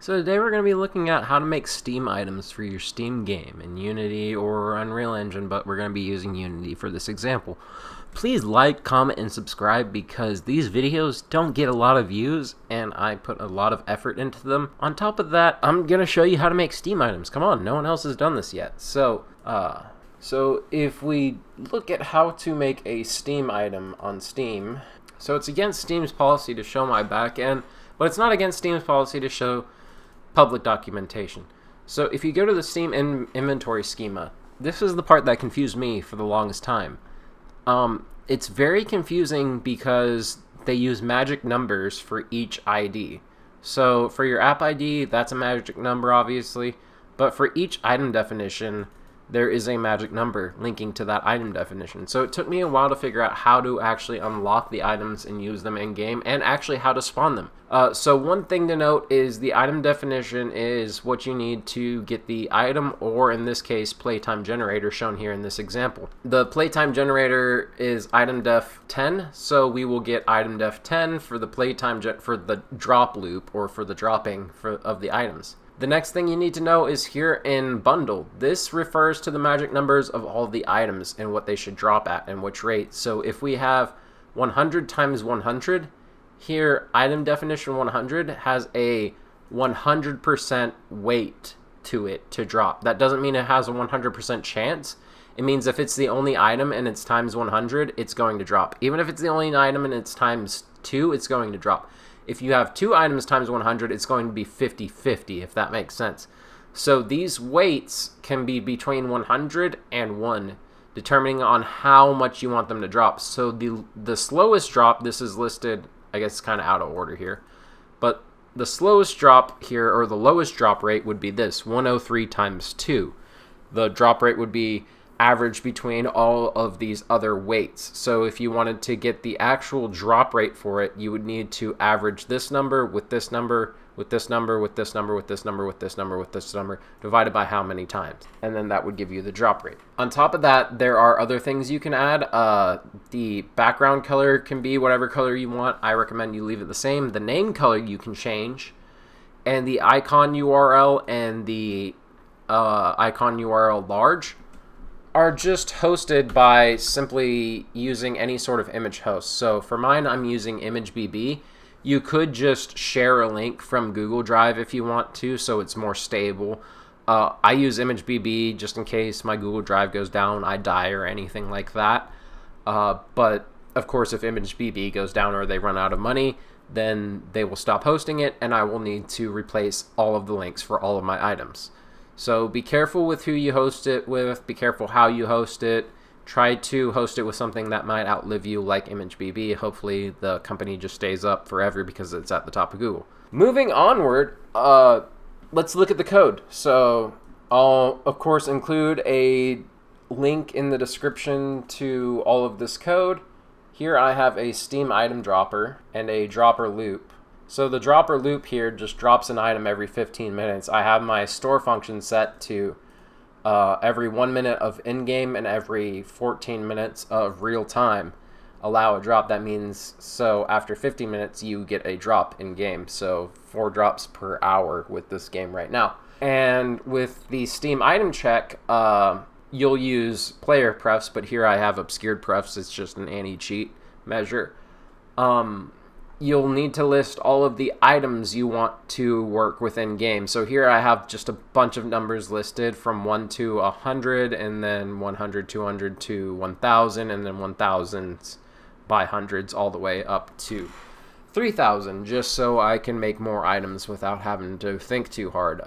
So today we're going to be looking at how to make Steam items for your Steam game in Unity or Unreal Engine, but we're going to be using Unity for this example. Please like, comment, and subscribe because these videos don't get a lot of views and I put a lot of effort into them. On top of that, I'm going to show you how to make Steam items. Come on, no one else has done this yet. So if we look at how to make a Steam item on Steam, so it's against Steam's policy to show my backend, but it's not against Steam's policy to show public documentation. So if you go to the Steam inventory schema, this is the part that confused me for the longest time. It's very confusing because they use magic numbers for each ID. So for your app ID, that's a magic number, obviously, but for each item definition, there is a magic number linking to that item definition. So it took me a while to figure out how to actually unlock the items and use them in game, and actually how to spawn them. So one thing to note is the item definition is what you need to get the item, or in this case, playtime generator, shown here in this example. The playtime generator is item def 10, so we will get item def 10 for the playtime for the drop loop, or for the dropping of the items. The next thing you need to know is here in bundle. This refers to the magic numbers of all the items and what they should drop at and which rate. So if we have 100 times 100, here item definition 100 has a 100% weight to it to drop. That doesn't mean it has a 100% chance. It means if it's the only item and it's times 100, it's going to drop. Even if it's the only item and it's times 2, it's going to drop. If you have 2 items times 100, it's going to be 50-50, if that makes sense. So these weights can be between 100 and 1, determining on how much you want them to drop. So the slowest drop, this is listed, I guess it's kind of out of order here, but the slowest drop here, or the lowest drop rate, would be this, 103 times 2. The drop rate would be average between all of these other weights. So if you wanted to get the actual drop rate for it, you would need to average this number with this number with this number with this number with this number with this number with this number, divided by how many times, and then that would give you the drop rate. On top of that, there are other things you can add. The background color can be whatever color you want. I recommend you leave it the same. The name color you can change, and the icon URL and the icon URL large are just hosted by simply using any sort of image host. So for mine, I'm using ImageBB. You could just share a link from Google Drive if you want to, so it's more stable. I use ImageBB just in case my Google Drive goes down, I die, or anything like that. But of course, if ImageBB goes down or they run out of money, then they will stop hosting it, and I will need to replace all of the links for all of my items. So be careful with who you host it with, be careful how you host it. Try to host it with something that might outlive you, like ImageBB. Hopefully the company just stays up forever because it's at the top of Google. Moving onward, let's look at the code. So I'll, of course, include a link in the description to all of this code. Here I have a Steam item dropper and a dropper loop. So the dropper loop here just drops an item every 15 minutes. I have my store function set to every 1 minute of in-game and every 14 minutes of real-time allow a drop. That means, so after 50 minutes, you get a drop in-game. So 4 drops per hour with this game right now. And with the Steam item check, you'll use player prefs, but here I have obscured prefs. It's just an anti-cheat measure. You'll need to list all of the items you want to work within game. So here I have just a bunch of numbers listed from 1 to 100, and then 100, 200 to 1,000, and then 1,000 by hundreds all the way up to 3,000, just so I can make more items without having to think too hard.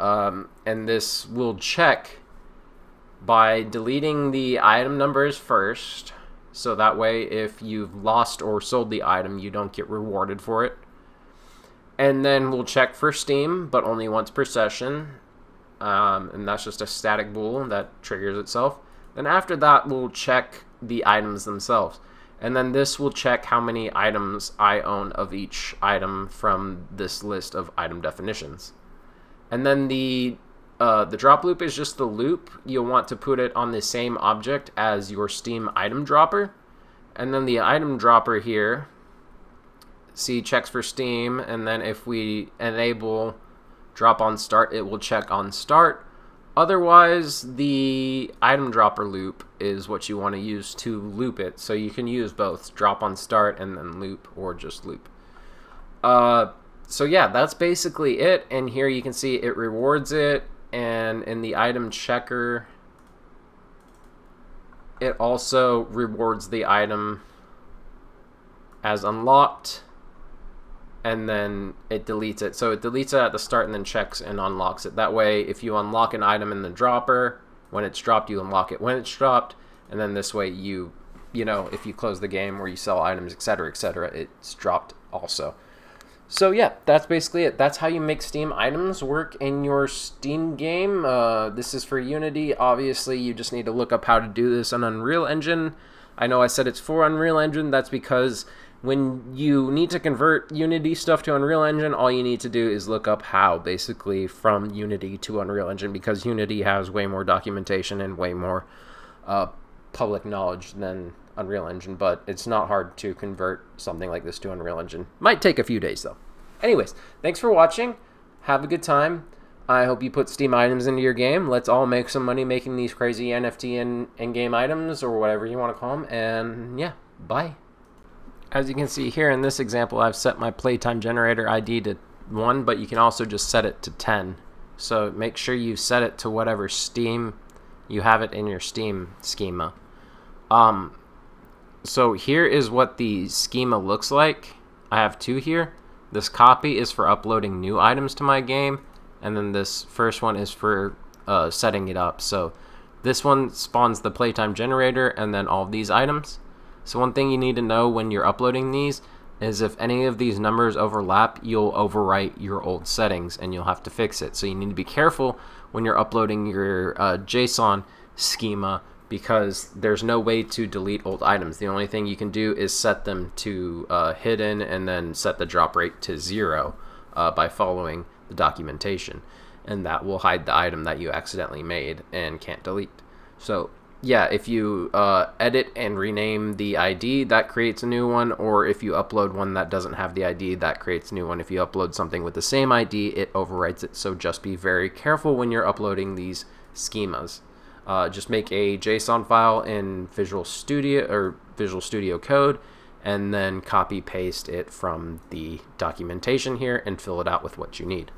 And this will check by deleting the item numbers first. So that way, if you've lost or sold the item, you don't get rewarded for it. And then we'll check for Steam, but only once per session. And that's just a static bool that triggers itself. Then after that, we'll check the items themselves. And then this will check how many items I own of each item from this list of item definitions. And then the drop loop is just the loop. You'll want to put it on the same object as your Steam item dropper. And then the item dropper here, see, checks for Steam, and then if we enable drop on start, it will check on start. Otherwise, the item dropper loop is what you want to use to loop it. So you can use both drop on start and then loop, or just loop. So yeah, that's basically it. And here you can see it rewards it, and in the item checker, it also rewards the item as unlocked, and then it deletes it. So it deletes it at the start and then checks and unlocks it. That way, if you unlock an item in the dropper, when it's dropped, you unlock it when it's dropped, and then this way you know, if you close the game or you sell items, etc., it's dropped also. So yeah, that's basically it. That's how you make Steam items work in your Steam game. This is for Unity. Obviously, you just need to look up how to do this on Unreal Engine. I know I said it's for Unreal Engine. That's because when you need to convert Unity stuff to Unreal Engine, all you need to do is look up how, basically, from Unity to Unreal Engine, because Unity has way more documentation and way more public knowledge than Unreal Engine, but it's not hard to convert something like this to Unreal Engine. Might take a few days, though. Anyways, thanks for watching. Have a good time. I hope you put Steam items into your game. Let's all make some money making these crazy NFT and in-game items, or whatever you want to call them, and yeah, bye. As you can see here in this example, I've set my playtime generator ID to 1, but you can also just set it to 10. So make sure you set it to whatever Steam you have it in your Steam schema. So here is what the schema looks like. I have 2 here. This copy is for uploading new items to my game, and then this first one is for setting it up. So this one spawns the playtime generator and then all of these items. So one thing you need to know when you're uploading these is if any of these numbers overlap, you'll overwrite your old settings and you'll have to fix it. So you need to be careful when you're uploading your JSON schema, because there's no way to delete old items. The only thing you can do is set them to hidden, and then set the drop rate to 0 by following the documentation. And that will hide the item that you accidentally made and can't delete. So yeah, if you edit and rename the ID, that creates a new one, or if you upload one that doesn't have the ID, that creates a new one. If you upload something with the same ID, it overwrites it. So just be very careful when you're uploading these schemas. Just make a JSON file in Visual Studio or Visual Studio Code, and then copy paste it from the documentation here and fill it out with what you need.